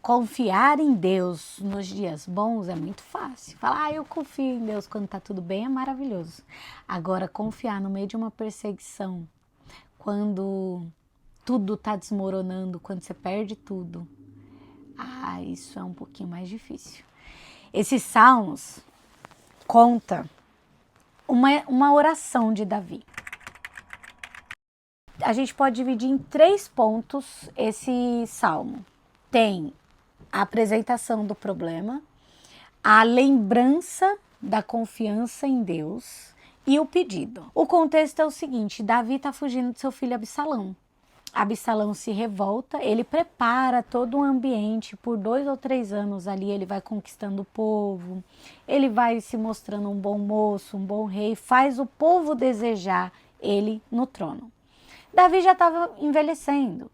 Confiar em Deus nos dias bons é muito fácil. Falar, eu confio em Deus quando tá tudo bem é maravilhoso. Agora, confiar no meio de uma perseguição, quando tudo tá desmoronando, quando você perde tudo, isso é um pouquinho mais difícil. Esses salmos conta uma oração de Davi. A gente pode dividir em 3 pontos esse salmo. Tem a apresentação do problema, a lembrança da confiança em Deus e o pedido. O contexto é o seguinte, Davi está fugindo de seu filho Absalão. Absalão se revolta, ele prepara todo um ambiente, por 2 ou 3 anos ali ele vai conquistando o povo, ele vai se mostrando um bom moço, um bom rei, faz o povo desejar ele no trono. Davi já estava envelhecendo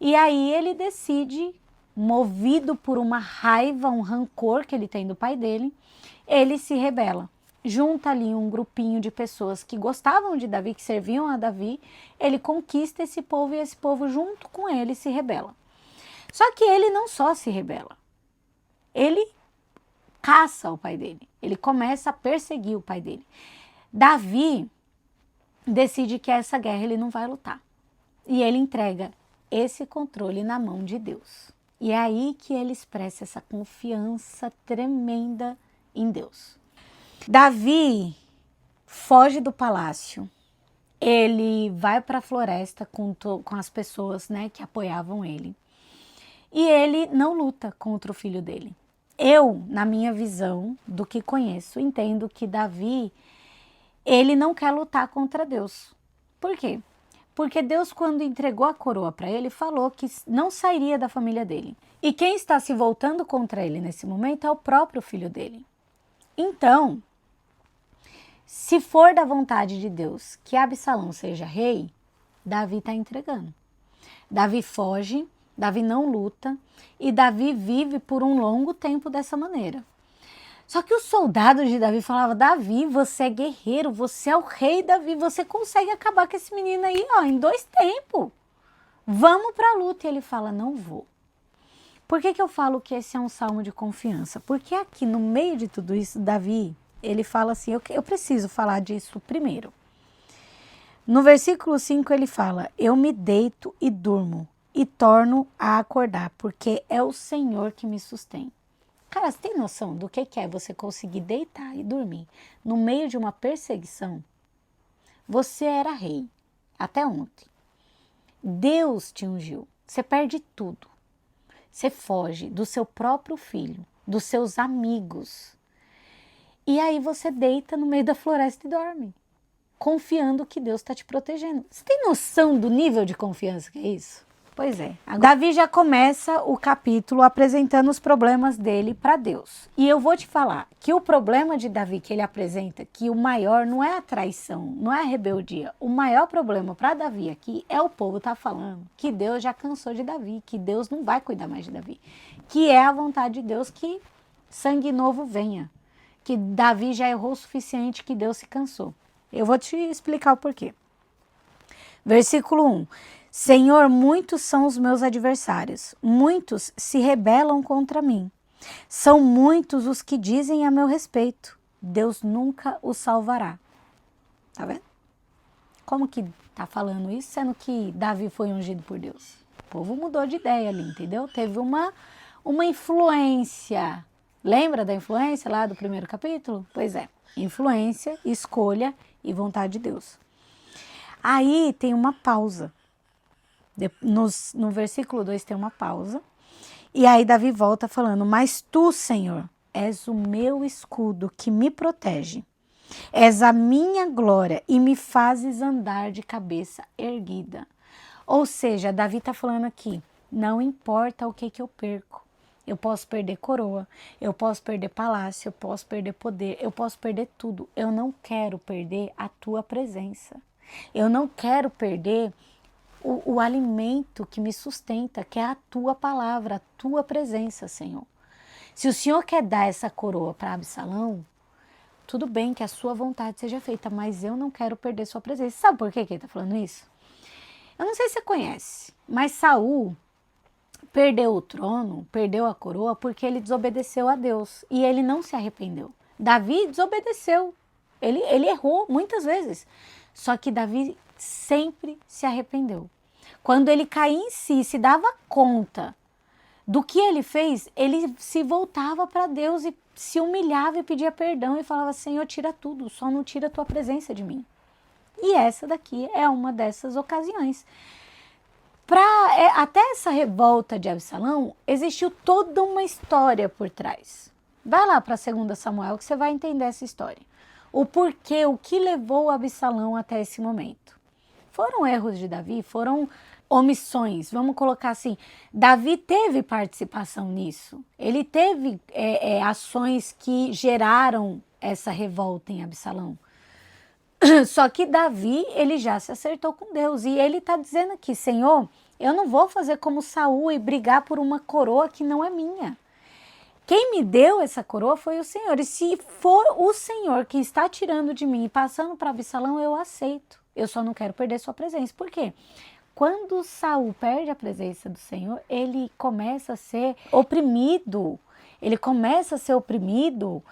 e aí ele decide, movido por uma raiva, um rancor que ele tem do pai dele, ele se rebela. Junta ali um grupinho de pessoas que gostavam de Davi, que serviam a Davi, ele conquista esse povo e esse povo junto com ele se rebela. Só que ele não só se rebela, ele caça o pai dele, ele começa a perseguir o pai dele. Davi decide que essa guerra ele não vai lutar e ele entrega esse controle na mão de Deus. E é aí que ele expressa essa confiança tremenda em Deus. Davi foge do palácio, ele vai para a floresta com as pessoas, né, que apoiavam ele. E ele não luta contra o filho dele. Eu, na minha visão, do que conheço, entendo que Davi, ele não quer lutar contra Deus. Por quê? Porque Deus, quando entregou a coroa para ele, falou que não sairia da família dele. E quem está se voltando contra ele nesse momento é o próprio filho dele. Então, se for da vontade de Deus que Absalão seja rei, Davi está entregando. Davi foge, Davi não luta e Davi vive por um longo tempo dessa maneira. Só que os soldados de Davi falavam, Davi, você é guerreiro, você é o rei Davi, você consegue acabar com esse menino aí, ó, em 2 tempos. Vamos para a luta. E ele fala, não vou. Por que eu falo que esse é um salmo de confiança? Porque aqui no meio de tudo isso, Davi, ele fala assim, eu preciso falar disso primeiro. No versículo 5 ele fala, eu me deito e durmo e torno a acordar, porque é o Senhor que me sustém. Cara, você tem noção do que é você conseguir deitar e dormir no meio de uma perseguição? Você era rei, até ontem. Deus te ungiu, você perde tudo. Você foge do seu próprio filho, dos seus amigos. E aí você deita no meio da floresta e dorme, confiando que Deus está te protegendo. Você tem noção do nível de confiança que é isso? Pois é. Davi já começa o capítulo apresentando os problemas dele para Deus. E eu vou te falar que o problema de Davi que ele apresenta, que o maior não é a traição, não é a rebeldia. O maior problema para Davi aqui é o povo tá falando que Deus já cansou de Davi, que Deus não vai cuidar mais de Davi. Que é a vontade de Deus que sangue novo venha. Que Davi já errou o suficiente, que Deus se cansou. Eu vou te explicar o porquê. Versículo 1. Senhor, muitos são os meus adversários, muitos se rebelam contra mim. São muitos os que dizem a meu respeito, Deus nunca os salvará. Tá vendo? Como que tá falando isso, sendo que Davi foi ungido por Deus? O povo mudou de ideia ali, entendeu? Teve uma influência. Lembra da influência lá do primeiro capítulo? Pois é, influência, escolha e vontade de Deus. Aí tem uma pausa. No versículo 2 tem uma pausa. E aí Davi volta falando, mas tu, Senhor, és o meu escudo que me protege. És a minha glória e me fazes andar de cabeça erguida. Ou seja, Davi está falando aqui, não importa o que eu perco. Eu posso perder coroa, eu posso perder palácio, eu posso perder poder, eu posso perder tudo. Eu não quero perder a tua presença. Eu não quero perder o alimento que me sustenta, que é a tua palavra, a tua presença, Senhor. Se o Senhor quer dar essa coroa para Absalão, tudo bem que a sua vontade seja feita, mas eu não quero perder sua presença. Sabe por que ele está falando isso? Eu não sei se você conhece, mas Saul perdeu o trono, perdeu a coroa, porque ele desobedeceu a Deus e ele não se arrependeu. Davi desobedeceu, ele errou muitas vezes, só que Davi sempre se arrependeu. Quando ele caía em si, se dava conta do que ele fez, ele se voltava para Deus e se humilhava e pedia perdão e falava: Senhor, tira tudo, só não tira a tua presença de mim. E essa daqui é uma dessas ocasiões. Até essa revolta de Absalão, existiu toda uma história por trás. Vai lá para 2 Samuel que você vai entender essa história. O porquê, o que levou Absalão até esse momento. Foram erros de Davi, foram omissões, vamos colocar assim. Davi teve participação nisso. Ele teve ações que geraram essa revolta em Absalão. Só que Davi, ele já se acertou com Deus. E ele está dizendo aqui: Senhor, eu não vou fazer como Saul e brigar por uma coroa que não é minha. Quem me deu essa coroa foi o Senhor. E se for o Senhor que está tirando de mim e passando para Absalão, eu aceito. Eu só não quero perder sua presença. Por quê? Quando Saul perde a presença do Senhor, ele começa a ser oprimido. Ele começa a ser oprimido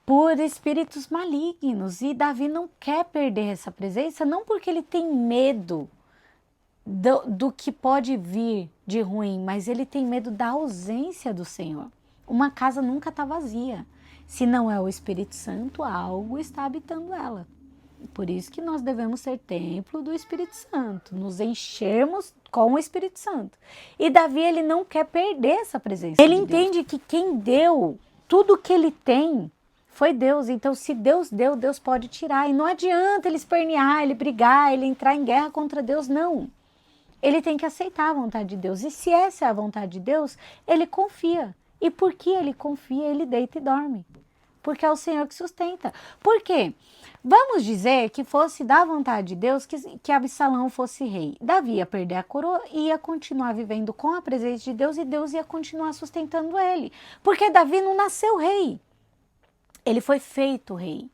por espíritos malignos. E Davi não quer perder essa presença, não porque ele tem medo do que pode vir de ruim, mas ele tem medo da ausência do Senhor. Uma casa nunca está vazia. Se não é o Espírito Santo, algo está habitando ela. Por isso que nós devemos ser templo do Espírito Santo, nos enchermos com o Espírito Santo. E Davi, ele não quer perder essa presença. Ele entende que quem deu tudo que ele tem foi Deus. Então, se Deus deu, Deus pode tirar. E não adianta ele espernear, ele brigar, ele entrar em guerra contra Deus, não. Ele tem que aceitar a vontade de Deus. E se essa é a vontade de Deus, ele confia. E porque ele confia, ele deita e dorme. Porque é o Senhor que sustenta. Por quê? Vamos dizer que fosse da vontade de Deus que Absalão fosse rei. Davi ia perder a coroa e ia continuar vivendo com a presença de Deus e Deus ia continuar sustentando ele. Porque Davi não nasceu rei. Ele foi feito rei.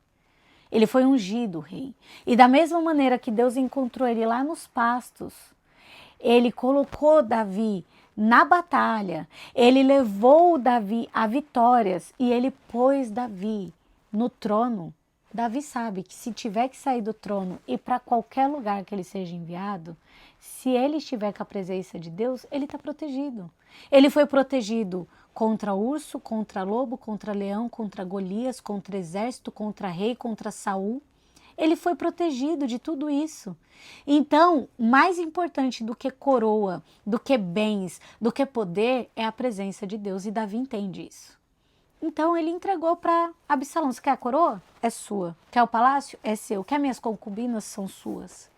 Ele foi ungido rei. E da mesma maneira que Deus encontrou ele lá nos pastos, ele colocou Davi na batalha, ele levou Davi a vitórias e ele pôs Davi no trono. Davi sabe que se tiver que sair do trono e para qualquer lugar que ele seja enviado, se ele estiver com a presença de Deus, ele está protegido. Ele foi protegido contra urso, contra lobo, contra leão, contra Golias, contra exército, contra rei, contra Saul. Ele foi protegido de tudo isso. Então, mais importante do que coroa, do que bens, do que poder, é a presença de Deus. E Davi entende isso. Então, ele entregou para Absalão. Você quer a coroa? É sua. Quer o palácio? É seu. Quer minhas concubinas? São suas.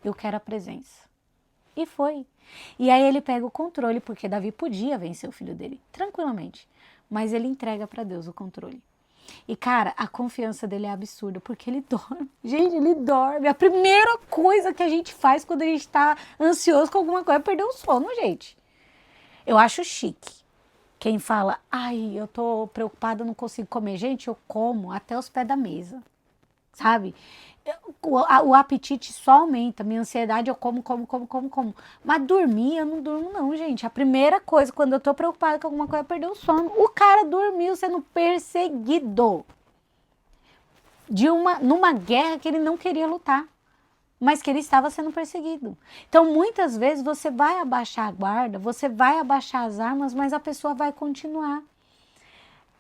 Eu quero a presença. E foi. E aí ele pega o controle, porque Davi podia vencer o filho dele, tranquilamente. Mas ele entrega para Deus o controle. E, cara, a confiança dele é absurda, porque ele dorme. Gente, ele dorme. A primeira coisa que a gente faz quando a gente tá ansioso com alguma coisa é perder o sono, gente. Eu acho chique. Quem fala: ai, eu tô preocupada, não consigo comer. Gente, eu como até os pés da mesa, sabe? O apetite só aumenta, minha ansiedade eu como. Mas dormir, eu não durmo não, gente. A primeira coisa, quando eu tô preocupada com alguma coisa, é perder o sono. O cara dormiu sendo perseguido numa guerra que ele não queria lutar, mas que ele estava sendo perseguido. Então, muitas vezes, você vai abaixar a guarda, você vai abaixar as armas, mas a pessoa vai continuar.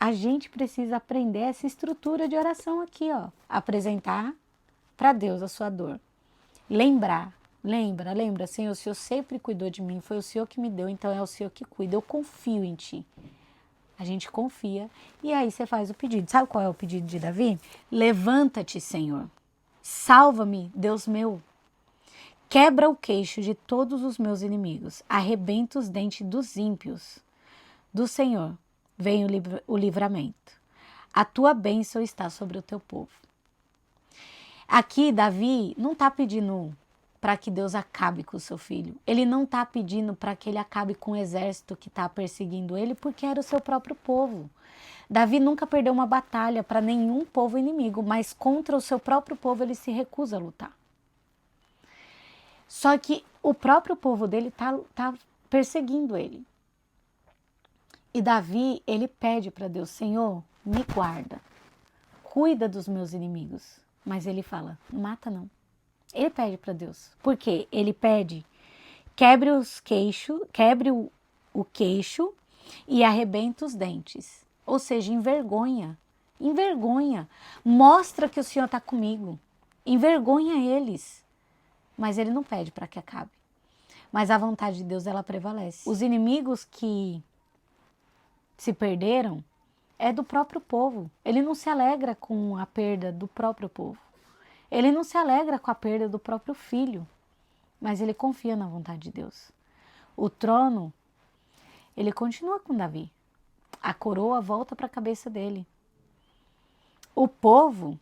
A gente precisa aprender essa estrutura de oração aqui, ó. Apresentar para Deus a sua dor. Lembra, Senhor, o Senhor sempre cuidou de mim, foi o Senhor que me deu, então é o Senhor que cuida, eu confio em Ti. A gente confia e aí você faz o pedido. Sabe qual é o pedido de Davi? Levanta-te, Senhor. Salva-me, Deus meu. Quebra o queixo de todos os meus inimigos, arrebenta os dentes dos ímpios. Do Senhor vem o livramento. A tua bênção está sobre o teu povo. Aqui, Davi não está pedindo para que Deus acabe com o seu filho. Ele não está pedindo para que ele acabe com o exército que está perseguindo ele, porque era o seu próprio povo. Davi nunca perdeu uma batalha para nenhum povo inimigo, mas contra o seu próprio povo ele se recusa a lutar. Só que o próprio povo dele está perseguindo ele. E Davi, ele pede para Deus, Senhor, me guarda, cuida dos meus inimigos. Mas ele fala, não mata não. Ele pede para Deus. Por quê? Ele pede, quebre o queixo e arrebenta os dentes. Ou seja, envergonha. Mostra que o Senhor está comigo. Envergonha eles. Mas ele não pede para que acabe. Mas a vontade de Deus, ela prevalece. Os inimigos que se perderam é do próprio povo. Ele não se alegra com a perda do próprio povo. Ele não se alegra com a perda do próprio filho. Mas ele confia na vontade de Deus. O trono, ele continua com Davi. A coroa volta para a cabeça dele. O povo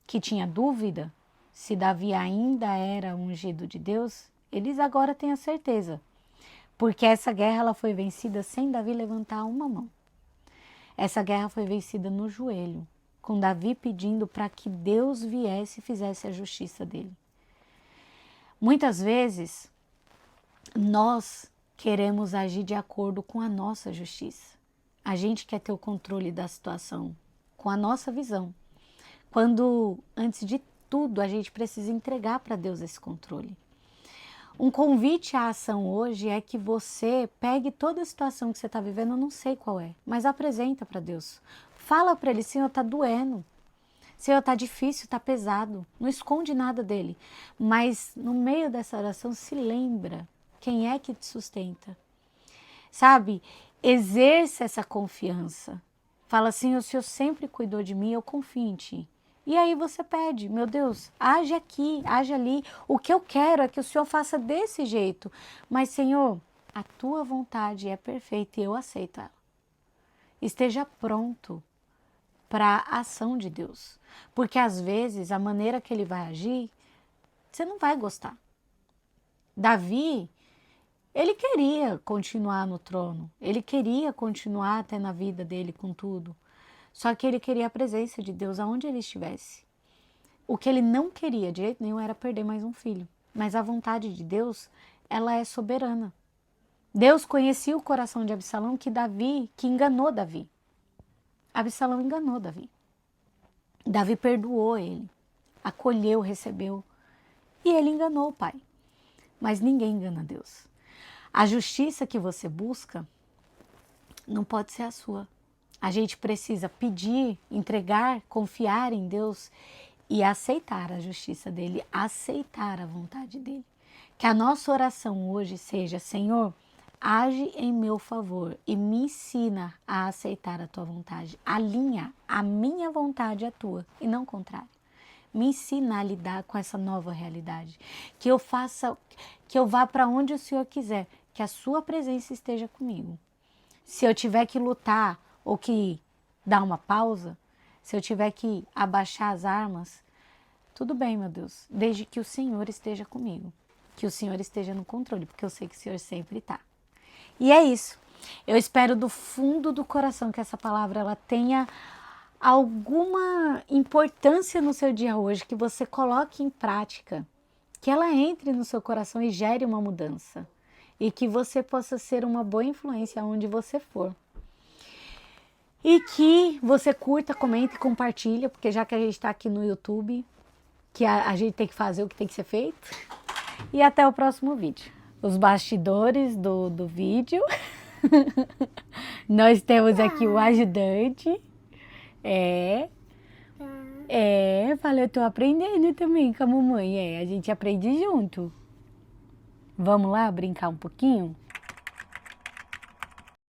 que tinha dúvida se Davi ainda era ungido de Deus, eles agora têm a certeza. Porque essa guerra ela foi vencida sem Davi levantar uma mão. Essa guerra foi vencida no joelho, com Davi pedindo para que Deus viesse e fizesse a justiça dele. Muitas vezes, nós queremos agir de acordo com a nossa justiça. A gente quer ter o controle da situação com a nossa visão. Quando, antes de tudo, a gente precisa entregar para Deus esse controle. Um convite à ação hoje é que você pegue toda a situação que você está vivendo, eu não sei qual é, mas apresenta para Deus. Fala para Ele, Senhor, está doendo. Senhor, está difícil, está pesado. Não esconde nada dele. Mas no meio dessa oração, se lembra quem é que te sustenta. Sabe? Exerça essa confiança. Fala assim, o Senhor sempre cuidou de mim, eu confio em Ti. E aí você pede, meu Deus, age aqui, age ali. O que eu quero é que o Senhor faça desse jeito. Mas, Senhor, a Tua vontade é perfeita e eu aceito ela. Esteja pronto para a ação de Deus. Porque às vezes a maneira que Ele vai agir, você não vai gostar. Davi, ele queria continuar no trono. Ele queria continuar até na vida dele com tudo. Só que ele queria a presença de Deus aonde ele estivesse. O que ele não queria de jeito nenhum era perder mais um filho. Mas a vontade de Deus, ela é soberana. Deus conhecia o coração de Absalão que enganou Davi. Absalão enganou Davi. Davi perdoou ele, acolheu, recebeu. E ele enganou o pai. Mas ninguém engana Deus. A justiça que você busca não pode ser a sua. A gente precisa pedir, entregar, confiar em Deus e aceitar a justiça dele, aceitar a vontade dele. Que a nossa oração hoje seja, Senhor, age em meu favor e me ensina a aceitar a tua vontade. Alinha a minha vontade à tua e não o contrário. Me ensina a lidar com essa nova realidade. Que eu vá para onde o Senhor quiser, que a sua presença esteja comigo. Se eu tiver que lutar ou que dar uma pausa, se eu tiver que abaixar as armas, tudo bem, meu Deus, desde que o Senhor esteja comigo, que o Senhor esteja no controle, porque eu sei que o Senhor sempre está. E é isso. Eu espero do fundo do coração que essa palavra ela tenha alguma importância no seu dia hoje, que você coloque em prática, que ela entre no seu coração e gere uma mudança. E que você possa ser uma boa influência onde você for. E que você curta, comente e compartilha, porque já que a gente está aqui no YouTube, que a gente tem que fazer o que tem que ser feito. E até o próximo vídeo. Os bastidores do vídeo. Nós temos aqui o ajudante. Falei, eu tô aprendendo também com a mamãe. A gente aprende junto. Vamos lá brincar um pouquinho?